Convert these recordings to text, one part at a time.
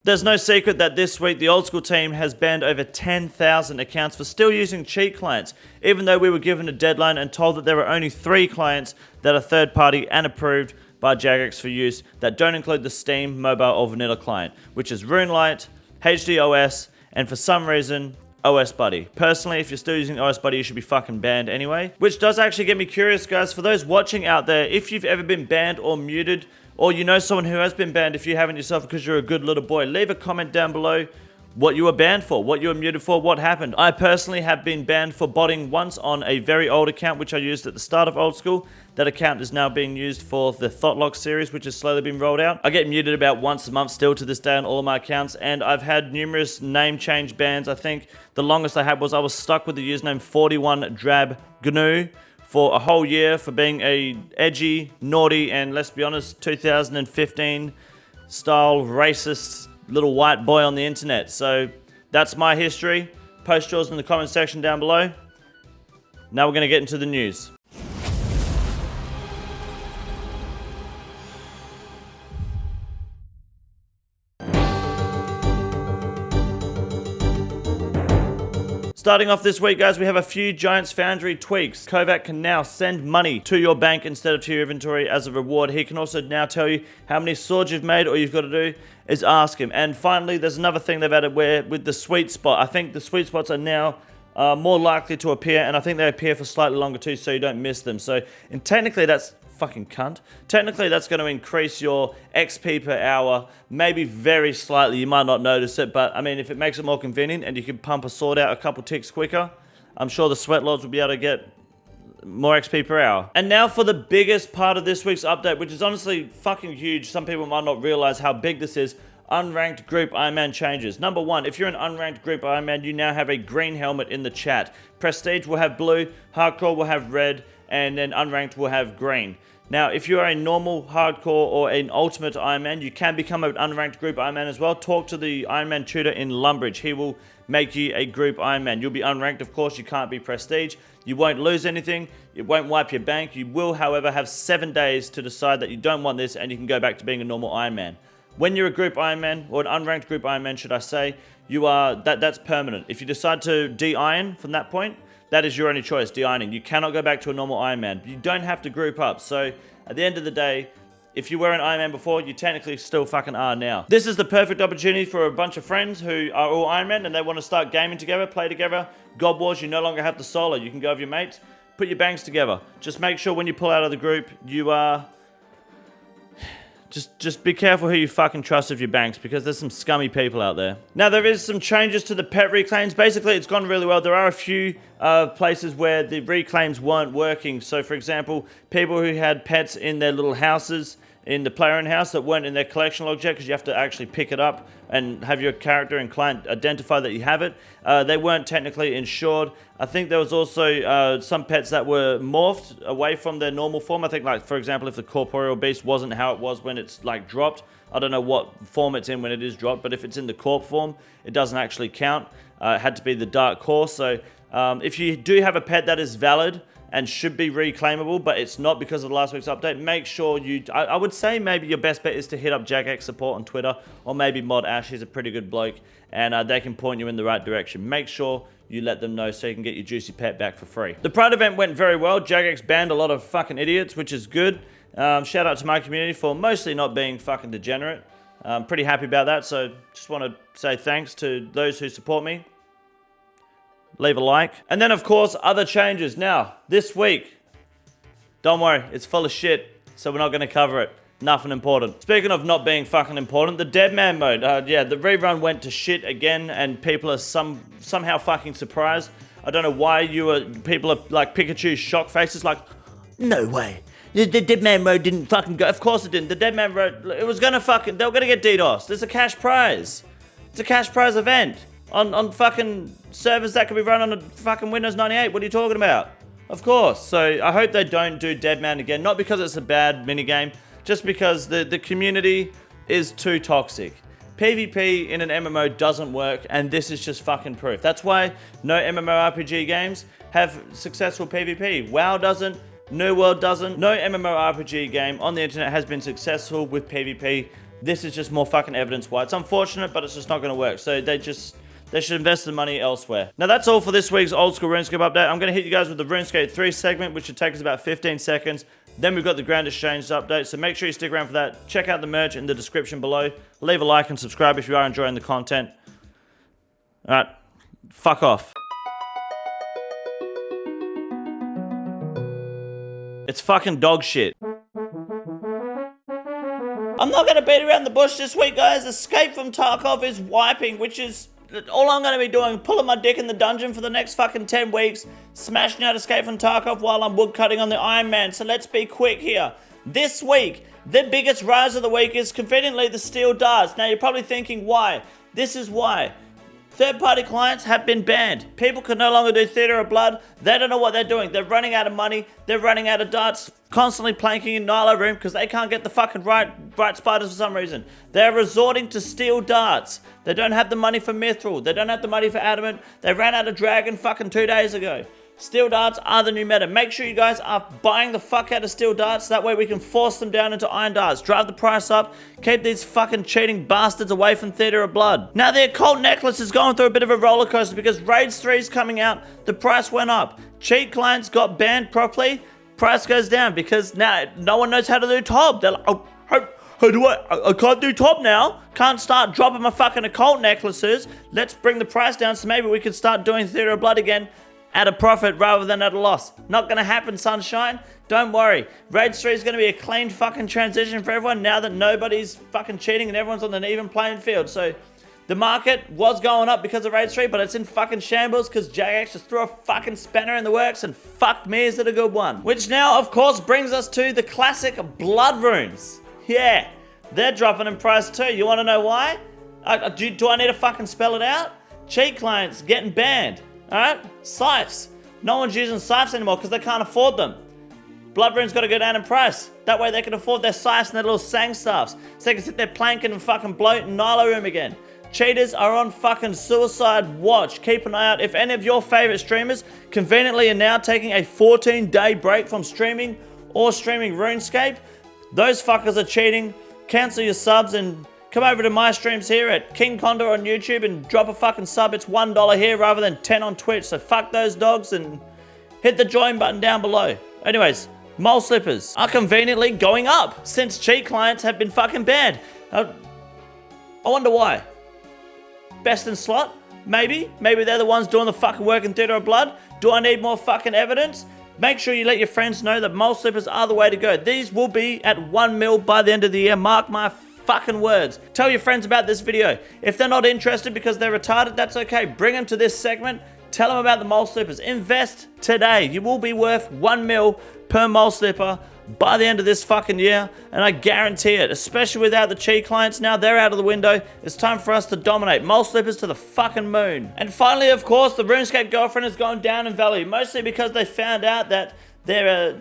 There's no secret that this week the old school team has banned over 10,000 accounts for still using cheat clients, even though we were given a deadline and told that there were only 3 clients that are third party and approved by JAGEX for use that don't include the Steam mobile or vanilla client, which is RuneLite, HDOS, and for some reason, OS Buddy. Personally, if you're still using OS Buddy, you should be fucking banned anyway. Which does actually get me curious, guys, for those watching out there, if you've ever been banned or muted, or you know someone who has been banned, if you haven't yourself because you're a good little boy, leave a comment down below what you were banned for, what you were muted for, what happened. I personally have been banned for botting once on a very old account, which I used at the start of old school. That account is now being used for the Thotlock series, which has slowly been rolled out. I get muted about once a month still to this day on all of my accounts, and I've had numerous name change bans. I think the longest I had was I was stuck with the username 41 Drab GNU for a whole year for being a edgy, naughty, and let's be honest, 2015 style racist little white boy on the internet. So that's my history. Post yours in the comment section down below. Now we're going to get into the news. Starting off this week, guys, we have a few Giants Foundry tweaks. Kovac can now send money to your bank instead of to your inventory as a reward. He can also now tell you how many swords you've made. All you've got to do is ask him. And finally, there's another thing they've added where with the sweet spot, I think the sweet spots are now more likely to appear, and I think they appear for slightly longer too, so you don't miss them. So, and technically that's fucking cunt. Technically, that's going to increase your XP per hour, maybe very slightly. You might not notice it, but I mean, if it makes it more convenient and you can pump a sword out a couple ticks quicker, I'm sure the sweat lords will be able to get more XP per hour. And now for the biggest part of this week's update, which is honestly fucking huge. Some people might not realize how big this is. Unranked group Ironman changes. Number 1, if you're an unranked group Ironman, you now have a green helmet in the chat. Prestige will have blue, hardcore will have red, and then unranked will have green. Now, if you are a normal, hardcore, or an ultimate Ironman, you can become an unranked group Ironman as well. Talk to the Ironman tutor in Lumbridge. He will make you a group Ironman. You'll be unranked, of course. You can't be prestige. You won't lose anything. It won't wipe your bank. You will, however, have 7 days to decide that you don't want this, and you can go back to being a normal Ironman. When you're a group Ironman, or an unranked group Ironman, should I say, you are that's permanent. If you decide to de-iron from that point, that is your only choice, de-ironing. You cannot go back to a normal Ironman. You don't have to group up. So at the end of the day, if you were an Ironman before, you technically still fucking are now. This is the perfect opportunity for a bunch of friends who are all Ironman and they want to start gaming together, play together. God Wars, you no longer have to solo. You can go with your mates, put your banks together. Just make sure when you pull out of the group, you are... Just be careful who you fucking trust with your banks, because there's some scummy people out there. Now, there is some changes to the pet reclaims. Basically, it's gone really well. There are a few places where the reclaims weren't working. So, for example, people who had pets in their little houses, in the player-owned house, that weren't in their collection log yet, because you have to actually pick it up and have your character and client identify that you have it. They weren't technically insured. I think there was also some pets that were morphed away from their normal form. I think, like, for example, if the corporeal beast wasn't how it was when it's, like, dropped. I don't know what form it's in when it is dropped, but if it's in the corp form, it doesn't actually count. It had to be the dark core. So if you do have a pet that is valid and should be reclaimable, but it's not because of last week's update, make sure you... I would say maybe your best bet is to hit up JAGEX support on Twitter, or maybe Mod Ash. He's a pretty good bloke, and they can point you in the right direction. Make sure you let them know so you can get your juicy pet back for free. The Pride event went very well. JAGEX banned a lot of fucking idiots, which is good. Shout out to my community for mostly not being fucking degenerate. I'm pretty happy about that, so just want to say thanks to those who support me. Leave a like. And then, of course, other changes. Now, this week, don't worry, it's full of shit, so we're not going to cover it. Nothing important. Speaking of not being fucking important, the Dead Man mode. Yeah, the rerun went to shit again, and people are somehow fucking surprised. I don't know why people are like Pikachu's shock faces, like, no way. The Dead Man mode didn't fucking go. Of course it didn't. The Dead Man mode, it was gonna fucking, they were gonna get DDoS. There's a cash prize. It's a cash prize event on fucking servers that can be run on a fucking Windows 98. What are you talking about? Of course. So I hope they don't do Dead Man again. Not because it's a bad minigame, just because the community is too toxic. PvP in an MMO doesn't work, and this is just fucking proof. That's why no MMORPG games have successful PvP. WoW doesn't, New World doesn't. No MMORPG game on the internet has been successful with PvP This is just more fucking evidence why. It's unfortunate, but it's just not going to work. So they should invest the money elsewhere. Now that's all for this week's Old School RuneScape update. I'm going to hit you guys with the RuneScape 3 segment, which should take us about 15 seconds. Then we've got the Grand Exchange update, so make sure you stick around for that. Check out the merch in the description below. Leave a like and subscribe if you are enjoying the content. Alright, fuck off. It's fucking dog shit. I'm not going to beat around the bush this week, guys. Escape from Tarkov is wiping, which is all I'm going to be doing. Pulling my dick in the dungeon for the next fucking 10 weeks. Smashing out Escape from Tarkov while I'm woodcutting on the Iron Man. So let's be quick here. This week, the biggest rise of the week is conveniently the steel darts. Now you're probably thinking, why? This is why. Third-party clients have been banned. People can no longer do Theatre of Blood. They don't know what they're doing. They're running out of money. They're running out of darts. Constantly planking in Nilo room because they can't get the fucking right spiders for some reason. They're resorting to steel darts. They don't have the money for Mithril. They don't have the money for Adamant. They ran out of Dragon fucking 2 days ago. Steel darts are the new meta. Make sure you guys are buying the fuck out of steel darts. That way we can force them down into iron darts. Drive the price up. Keep these fucking cheating bastards away from Theatre of Blood. Now the occult necklace is going through a bit of a roller coaster because Raids 3 is coming out. The price went up. Cheat clients got banned properly. Price goes down because now no one knows how to do top. They're like, oh, how do I can't do top now. Can't start dropping my fucking occult necklaces. Let's bring the price down so maybe we can start doing Theatre of Blood again at a profit rather than at a loss. Not gonna happen, sunshine. Don't worry. Raid 3 is gonna be a clean fucking transition for everyone now that nobody's fucking cheating and everyone's on an even playing field. So the market was going up because of Raid 3, but it's in fucking shambles because JAGEX just threw a fucking spanner in the works and fuck me, is it a good one. Which now, of course, brings us to the classic blood runes. Yeah, they're dropping in price too. You wanna know why? Do I need to fucking spell it out? Cheat clients getting banned. Alright? Scythes. No one's using scythes anymore because they can't afford them. Blood rune's got to go down in price. That way they can afford their scythes and their little sang staffs. So they can sit there planking and fucking bloating Nilo room again. Cheaters are on fucking suicide watch. Keep an eye out. If any of your favorite streamers conveniently are now taking a 14-day break from streaming or streaming RuneScape, those fuckers are cheating. Cancel your subs and come over to my streams here at King Condor on YouTube and drop a fucking sub. It's $1 here rather than 10 on Twitch. So fuck those dogs and hit the join button down below. Anyways, mole slippers are conveniently going up since cheat clients have been fucking banned. I wonder why. Best in slot? Maybe. Maybe they're the ones doing the fucking work in Theatre of Blood. Do I need more fucking evidence? Make sure you let your friends know that mole slippers are the way to go. These will be at 1 mil by the end of the year. Mark my fucking words. Tell your friends about this video. If they're not interested because they're retarded, that's okay. Bring them to this segment. Tell them about the mole slippers. Invest today. You will be worth 1 mil per mole slipper by the end of this fucking year, and I guarantee it, especially without the cheat clients now, they're out of the window. It's time for us to dominate. Mole slippers to the fucking moon. And finally, of course, the RuneScape girlfriend has gone down in value, mostly because they found out that they're,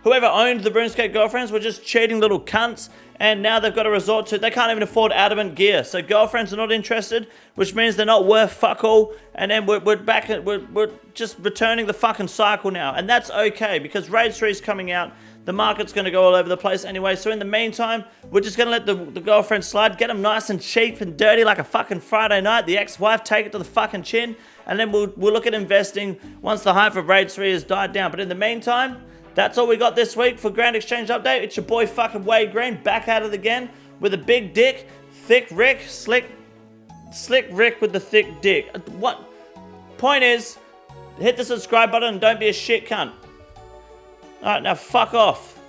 whoever owned the RuneScape girlfriends were just cheating little cunts, and now they've got to resort to, they can't even afford Adamant gear. So girlfriends are not interested, which means they're not worth fuck all, and then we're back, we're just returning the fucking cycle now. And that's okay, because Raid 3 is coming out, the market's going to go all over the place anyway, so in the meantime, we're just going to let the girlfriend slide, get them nice and cheap and dirty like a fucking Friday night, the ex-wife, take it to the fucking chin, and then we'll look at investing once the hype of Raid 3 has died down. But in the meantime, that's all we got this week for Grand Exchange Update. It's your boy fucking Wade Green, back at it again with a big dick, thick Rick, slick Rick with the thick dick. What? Point is, hit the subscribe button and don't be a shit cunt. Alright, now fuck off.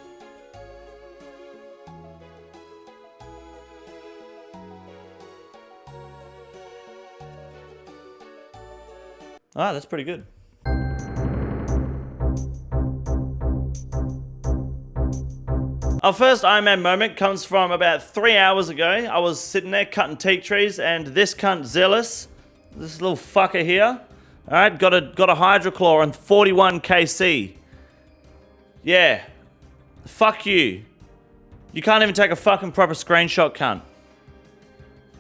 Alright, that's pretty good. Our first Iron Man moment comes from about 3 hours ago. I was sitting there cutting teak trees, and this cunt Zealous, this little fucker here, alright, got a Hydra Claw on 41 KC. Yeah. Fuck you. You can't even take a fucking proper screenshot, cunt.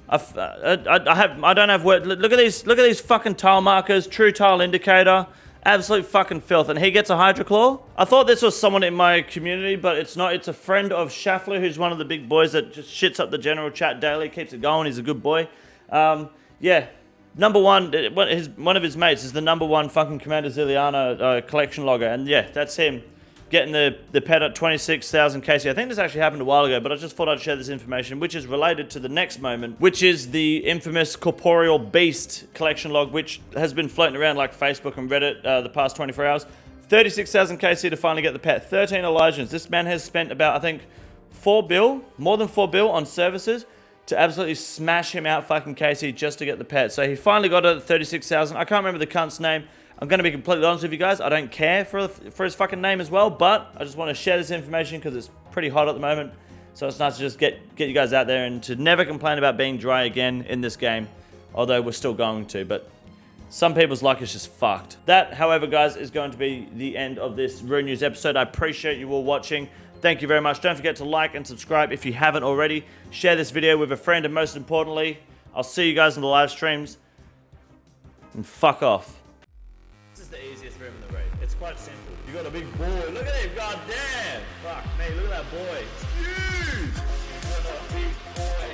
I don't have word. Look at these fucking tile markers, true tile indicator, Absolute fucking filth. And he gets a Hydra Claw. I thought this was someone in my community, but it's not. It's a friend of Schaffler, who's one of the big boys that just shits up the general chat daily, keeps it going. He's a good boy. Yeah. Number one, one of his mates is the #1 fucking Commander Ziliana collection logger. And yeah, that's him. Getting the pet at 26,000 KC. I think this actually happened a while ago, but I just thought I'd share this information, which is related to the next moment, which is the infamous Corporeal Beast collection log, which has been floating around like Facebook and Reddit the past 24 hours. 36,000 KC to finally get the pet. 13 Elijahs. This man has spent about, I think, more than 4 bill on services to absolutely smash him out fucking KC just to get the pet. So he finally got it at 36,000. I can't remember the cunt's name. I'm going to be completely honest with you guys. I don't care for his fucking name as well, but I just want to share this information because it's pretty hot at the moment. So it's nice to just get you guys out there and to never complain about being dry again in this game. Although we're still going to, but some people's luck is just fucked. That, however, guys, is going to be the end of this RuneNews episode. I appreciate you all watching. Thank you very much. Don't forget to like and subscribe if you haven't already. Share this video with a friend, and most importantly, I'll see you guys in the live streams. And fuck off. The easiest room in the raid. It's quite simple. You got a big boy. Look at him, goddamn! Fuck me, look at that boy. It's huge! You got a big boy.